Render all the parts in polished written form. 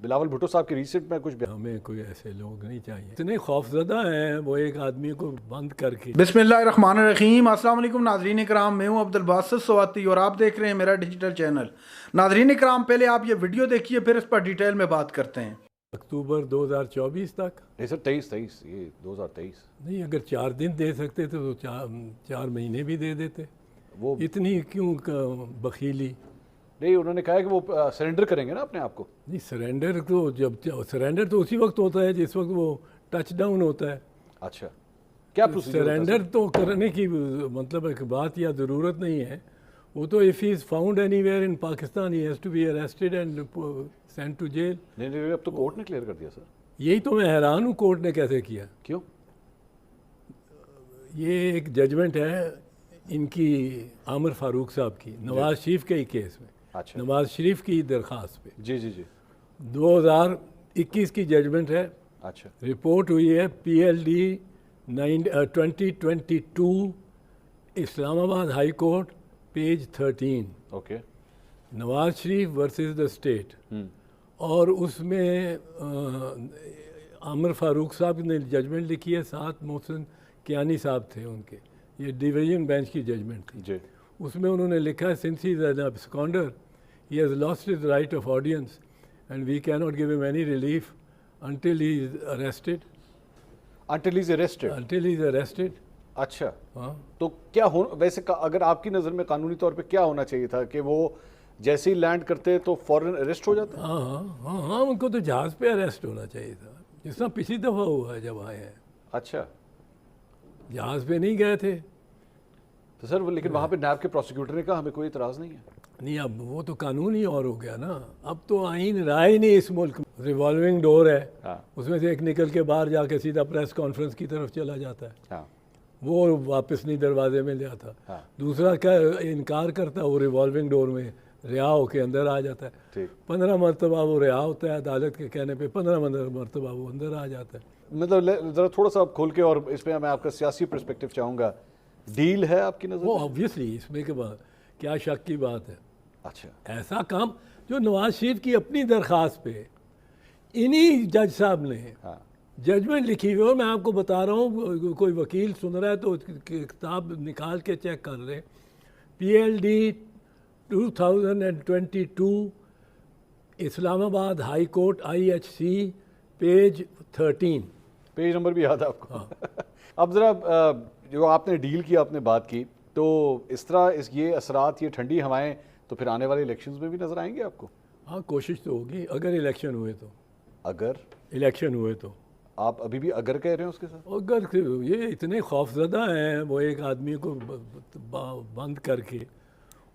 बिलावल भुट्टो साहब के रिसेंट में कुछ हमें कोई ऐसे लोग नहीं चाहिए, इतने खौफजदा हैं वो एक आदमी को बंद करके। बिस्मिल्लाहिर्रहमानिर्रहीम। अस्सलाम वालेकुम नाजरीन इकराम, मैं हूं अब्दुल बासित सवाती और आप देख रहे हैं मेरा डिजिटल चैनल। नाजरीन इकराम, पहले आप ये वीडियो देखिए, फिर इस पर डिटेल में बात करते हैं। अक्टूबर 2024 तक नहीं सर, 23 ये 2023 नहीं, अगर 4 दिन दे सकते थे तो 4 महीने भी दे देते। वो इतनी क्यों बखीली? नहीं, उन्होंने कहा है कि वो सरेंडर करेंगे ना अपने आप को। नहीं, सरेंडर तो सरेंडर तो उसी वक्त होता है जिस वक्त वो टच डाउन होता है। अच्छा, क्या प्रोसीजर सरेंडर तो करने की मतलब एक बात या ज़रूरत नहीं है। वो तो if he is found anywhere in Pakistan he has to be arrested and sent to jail. नहीं नहीं, अब तो कोर्ट ने क्लियर कर दिया सर। यही तो मैं हैरान हूँ, कोर्ट ने कैसे किया। क्यों? ये एक जजमेंट है इनकी आमिर फारूक साहब की, नवाज शरीफ के ही केस में। अच्छा, नवाज शरीफ की दरख्वास्त पे जी जी जी। 2021 की जजमेंट है। अच्छा, रिपोर्ट हुई है PLD 2022 Islamabad high court, page 13, okay. Nawaz Sharif versus the state. और उसमें आमिर फारूक साहब ने जजमेंट लिखी है, साथ मोहसिन कियानी साहब थे उनके, ये डिवीजन बेंच की जजमेंट थी। जी। उसमें उन्होंने लिखा है, since he is an absconder, he has lost his right of audience and we cannot give him any relief until he is arrested. Until he is arrested. Until he is arrested. अच्छा, हाँ, तो क्या हो वैसे अगर आपकी नज़र में कानूनी तौर पे क्या होना चाहिए था कि वो जैसे ही लैंड करते तो फौरन अरेस्ट हो जाते? हाँ, हाँ, हाँ, हाँ, उनको तो जहाज़ पे अरेस्ट होना चाहिए था, जिस तरह पिछली दफ़ा हुआ है जब आए हैं। अच्छा, जहाज़ पे नहीं गए थे। तो सर वो लेकिन वहाँ पे नैब के प्रोसिक्यूटर ने कहा हमें कोई इतराज़ नहीं है। नहीं, अब वो तो कानून ही और हो गया ना। अब तो आइन रहा ही नहीं इस मुल्क में। रिवॉल्विंग डोर है, हाँ उसमें से एक निकल के बाहर जाके सीधा प्रेस कॉन्फ्रेंस की तरफ चला जाता है, हाँ वो वापस नहीं दरवाजे में ले आता। हाँ, दूसरा क्या इनकार करता है, वो रिवॉल्विंग डोर में रिहा होके अंदर आ जाता है। ठीक। 15 मरतबा वो रिहा होता है अदालत के कहने पे, 15 मरतबा वो अंदर आ जाता है। मतलब ज़रा थोड़ा सा आप खोल के, और इसमें मैं आपका सियासी पर्सपेक्टिव चाहूँगा। डील है आपकी नज़र वो में? ऑब्वियसली इसमें के बाद क्या शक की बात है। अच्छा, ऐसा काम जो नवाज शरीफ की अपनी दरख्वास्त पे इन्हीं जज साहब ने हाँ जजमेंट लिखी हुई है। मैं आपको बता रहा हूँ, कोई वकील सुन रहा है तो किताब निकाल के चेक कर रहे। PLD 2022 Islamabad high court IHC, page 13। Page number भी याद है आपको? हाँ। अब ज़रा जो आपने डील की, आपने बात की, तो इस तरह ये असरात, ये ठंडी हवाएं तो फिर आने वाले इलेक्शंस में भी नज़र आएंगे आपको? हाँ, कोशिश तो होगी अगर इलेक्शन हुए तो। अगर इलेक्शन हुए तो आप अभी भी अगर कह रहे हैं उसके साथ? अगर ये इतने खौफजदा हैं, वो एक आदमी को बंद करके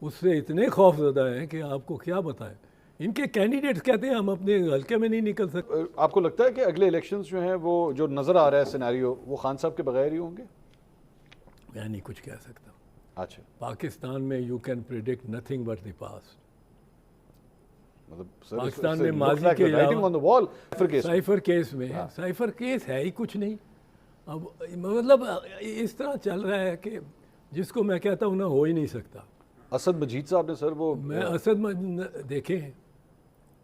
उससे इतने खौफजदा हैं कि आपको क्या बताएं। इनके कैंडिडेट्स कहते हैं हम अपने हल्के में नहीं निकल सकते। आपको लगता है कि अगले इलेक्शंस जो हैं वो जो नज़र आ रहा है सिनेरियो, वो खान साहब के बगैर ही होंगे? मैं नहीं कुछ कह सकता। अच्छा, पाकिस्तान में you can predict nothing but the past. मतलब पाकिस्तान में माजी के writing on the wall. Cipher case में साइफर केस है ही कुछ नहीं। अब मतलब इस तरह चल रहा है कि जिसको मैं कहता हूँ ना, हो ही नहीं सकता। असद मजीद साहब ने सर वो मैं देखें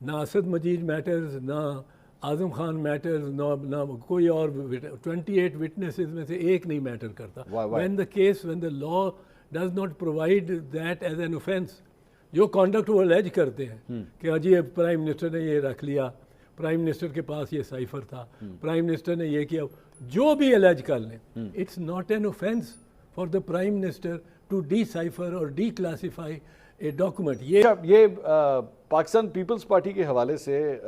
ना, असद मजीद मैटर्स, ना आज़म खान मैटर्स, ना कोई और 28 विटनेसेस में से एक नहीं मैटर करता। When the law does not provide that as an offence. जो कॉन्डक्ट वो अलेज करते हैं कि अजी प्राइम मिनिस्टर ने ये रख लिया, प्राइम मिनिस्टर के पास ये साइफर था, प्राइम मिनिस्टर ने ये किया, जो भी अलेज कर लें, it's not an offence for the prime minister to decipher और डिक्लासीफाई ए डॉक्यूमेंट। ये पाकिस्तान पीपल्स पार्टी के हवाले से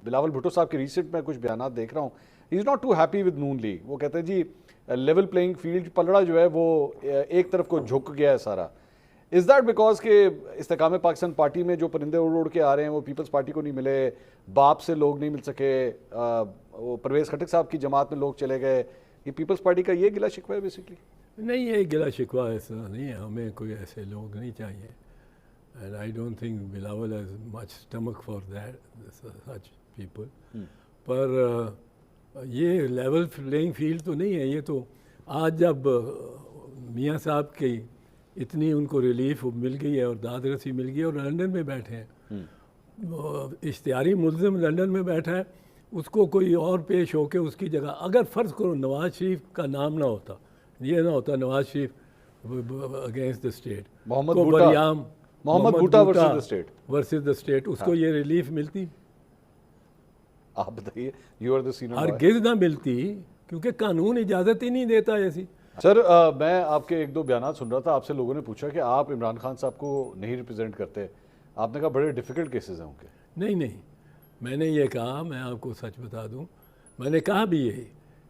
बिलावल भुट्टो साहब के रिसेंट में कुछ बयान देख रहा हूँ। He is not too happy with Noon League. वो कहते हैं जी लेवल प्लेइंग फील्ड, पलड़ा जो है वो एक तरफ को झुक गया है सारा। इज़ दैट बिकॉज के इस्तेकाम पाकिस्तान पार्टी में जो परिंदे उड़ उड़ के आ रहे हैं वो पीपल्स पार्टी को नहीं मिले, बाप से लोग नहीं मिल सके, वो परवेज़ खटक साहब की जमात में लोग चले गए, ये पीपल्स पार्टी का ये गिला शिकवा है बेसिकली? नहीं, ये गिला शिकवा ऐसा नहीं है। हमें कोई ऐसे लोग नहीं चाहिए। And I don't think Bilawal has much stomach for that such people. पर ये लेवल प्लेइंग फील्ड तो नहीं है। ये तो आज जब मियाँ साहब की इतनी उनको रिलीफ मिल गई है और दाद रसी मिल गई है और लंदन में बैठे हैं, इश्तिहारी मुल्ज़िम लंदन में बैठा है, उसको कोई और पेश होके उसकी जगह, अगर फ़र्ज़ करो नवाज शरीफ का नाम ना होता, ये ना होता Nawaz Sharif against the state, Mohammad Bhutto versus the state, उसको ये रिलीफ मिलती? आप बताइए, यू आर द सीनियर। हरगिज़ ना मिलती, क्योंकि कानून इजाज़त ही नहीं देता ऐसी। सर मैं आपके एक दो बयान सुन रहा था, आपसे लोगों ने पूछा कि आप इमरान खान साहब को नहीं रिप्रेजेंट करते, आपने कहा बड़े डिफ़िकल्ट केसेस हैं उनके। नहीं, मैंने ये कहा, मैं आपको सच बता दूं, मैंने कहा भी यही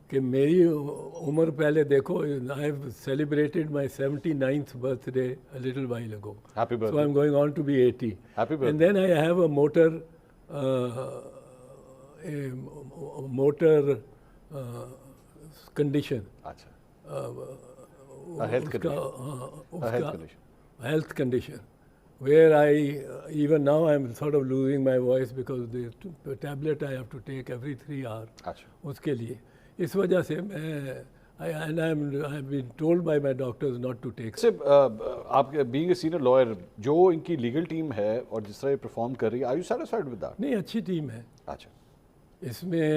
कि मेरी उम्र पहले देखो, I have celebrated my 79th birthday a little while ago, happy birthday, so I am going on to be 80, happy birthday, and then I have a motor condition, अच्छा, health condition where I even now I'm sort of losing my voice because the tablet I have to take every 3 hours. अच्छा, उसके लिए इस वजह से मैं I've been told by my doctors not to take. से आप being a senior lawyer, जो इनकी लीगल टीम है और जिस तरह परफॉर्म कर रही है, are you satisfied with that? नहीं, अच्छी टीम है। अच्छा, इसमें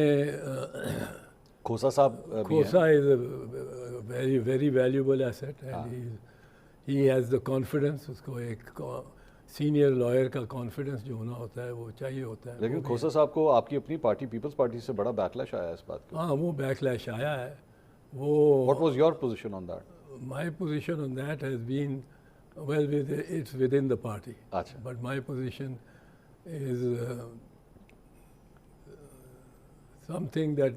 खोसा साहब खोसा is a very valuable asset and he has the confidence, उसको एक सीनियर लॉयर का कॉन्फिडेंस जो होना होता है वो चाहिए होता है। लेकिन खोसा साहब को आपकी अपनी पार्टी पीपल्स पार्टी से बड़ा बैकलैश आया है इस बात का। हाँ, वो बैकलैश आया है। वो what was your position on that? My position on that has been well it's within the party, अच्छा, but my position is something that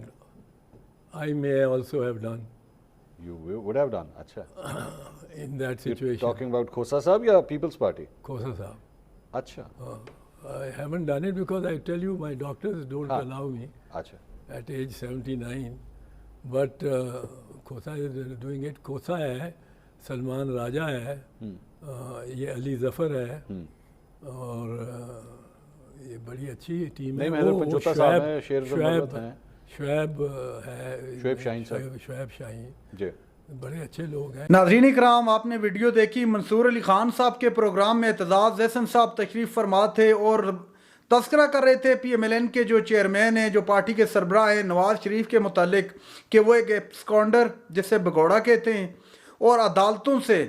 I may also have done. You would have done, अच्छा, in that situation. You're talking about खोसा साहब या People's Party? खोसा साहब। अच्छा, I haven't done it because I tell you my doctors don't allow me अच्छा, at age 79, but Khosa is doing it. खोसा है, सलमान राजा है, ये अली जफ़र है, और ये बड़ी अच्छी टीम है। शुएब है, शुएब शाहीन जी, बड़े अच्छे लोग हैं। नाज़रीन इकराम, आपने वीडियो देखी, मंसूर अली खान साहब के प्रोग्राम में एतजाज़ एहसन साहब तशरीफ़ फरमा थे और तस्करा कर रहे थे PMLN के जो चेयरमैन हैं, जो पार्टी के सरबराह हैं, नवाज शरीफ के मुतालिक कि वो एक एब्सकॉन्डर जिसे भगौड़ा कहते हैं और अदालतों से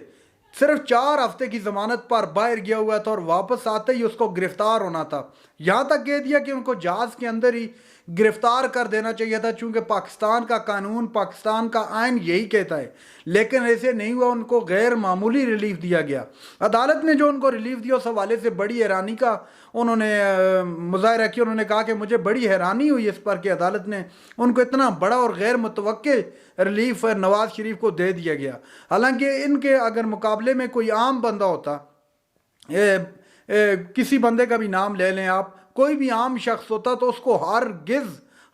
सिर्फ 4 हफ्ते की ज़मानत पर बाहर गया हुआ था और वापस आते ही उसको गिरफ्तार होना था। यहाँ तक कह दिया कि उनको जहाज़ के अंदर ही गिरफ्तार कर देना चाहिए था, चूंकि पाकिस्तान का कानून, पाकिस्तान का आइन यही कहता है, लेकिन ऐसे नहीं हुआ। उनको गैर मामूली रिलीफ दिया गया। अदालत ने जो उनको रिलीफ दिया उस हवाले से बड़ी हैरानी का उन्होंने मुजाहरा किया। उन्होंने कहा कि मुझे बड़ी हैरानी हुई इस पर कि अदालत ने उनको इतना बड़ा और गैर मुतवक्के रिलीफ नवाज शरीफ को दे दिया गया। हालांकि इनके अगर मुकाबले में कोई आम बंदा होता, किसी बंदे का भी नाम ले लें आप, कोई भी आम शख्स होता तो उसको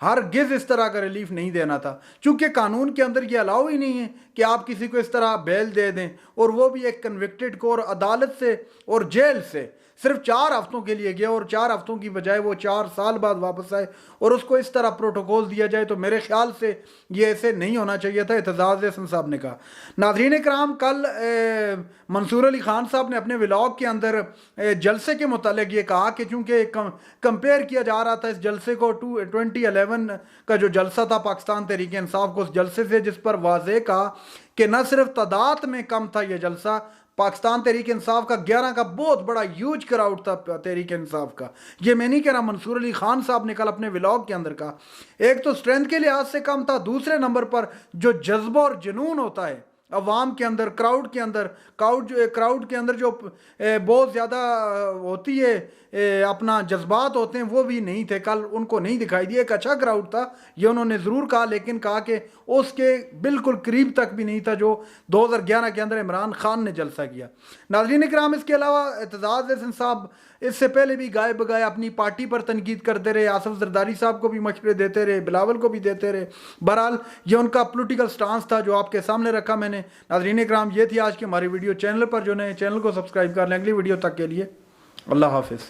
हरगिज़ इस तरह का रिलीफ नहीं देना था, चूंकि कानून के अंदर ये अलाउ ही नहीं है कि आप किसी को इस तरह बेल दे दें, और वो भी एक कन्विक्टेड को, और अदालत से और जेल से सिर्फ 4 हफ्तों के लिए गया और 4 हफ्तों की बजाय वो 4 साल बाद वापस आए और उसको इस तरह प्रोटोकॉल दिया जाए, तो मेरे ख्याल से ये ऐसे नहीं होना चाहिए था। एतजाज़ एहसन साहब ने कहा। नाज़रीन इकराम, कल मंसूर अली खान साहब ने अपने व्लॉग के अंदर जलसे के मुतालिक ये कहा कि चूँकि कंपेयर किया जा रहा था इस जलसे को 2011 का जो जलसा था पाकिस्तान तहरीक इंसाफ को, उस जलसे से, जिस पर वाज़ेह कहा कि न सिर्फ तादाद में कम था ये जलसा, पाकिस्तान तहरीक इंसाफ का 11 का बहुत बड़ा ह्यूज क्राउड था तहरीक इंसाफ का। ये मैं नहीं कह रहा, मंसूर अली खान साहब ने कल अपने व्लॉग के अंदर कहा। एक तो स्ट्रेंथ के लिहाज से कम था, दूसरे नंबर पर जो जज्बा और जुनून होता है अवाम के अंदर, क्राउड के अंदर जो बहुत ज़्यादा होती है, अपना जज्बात होते हैं, वो भी नहीं थे कल, उनको नहीं दिखाई दिया। एक अच्छा क्राउड था ये उन्होंने ज़रूर कहा, लेकिन कहा कि उसके बिल्कुल करीब तक भी नहीं था जो 2011 के अंदर इमरान खान ने जलसा किया। नाज़रीन इकराम, इसके अलावा एतजाज़ एहसन साहब इससे पहले भी गाए बगाए अपनी पार्टी पर तनकीद करते रहे, आसिफ जरदारी साहब को भी मशवरे देते रहे, बिलावल को भी देते रहे। बहरहाल ये उनका पॉलिटिकल स्टांस था जो आपके सामने रखा मैंने। नाज़रीन इकराम, ये थी आज की हमारी वीडियो। चैनल पर जो नए, चैनल को सब्सक्राइब कर लें। अगली वीडियो तक के लिए अल्लाह हाफिज़।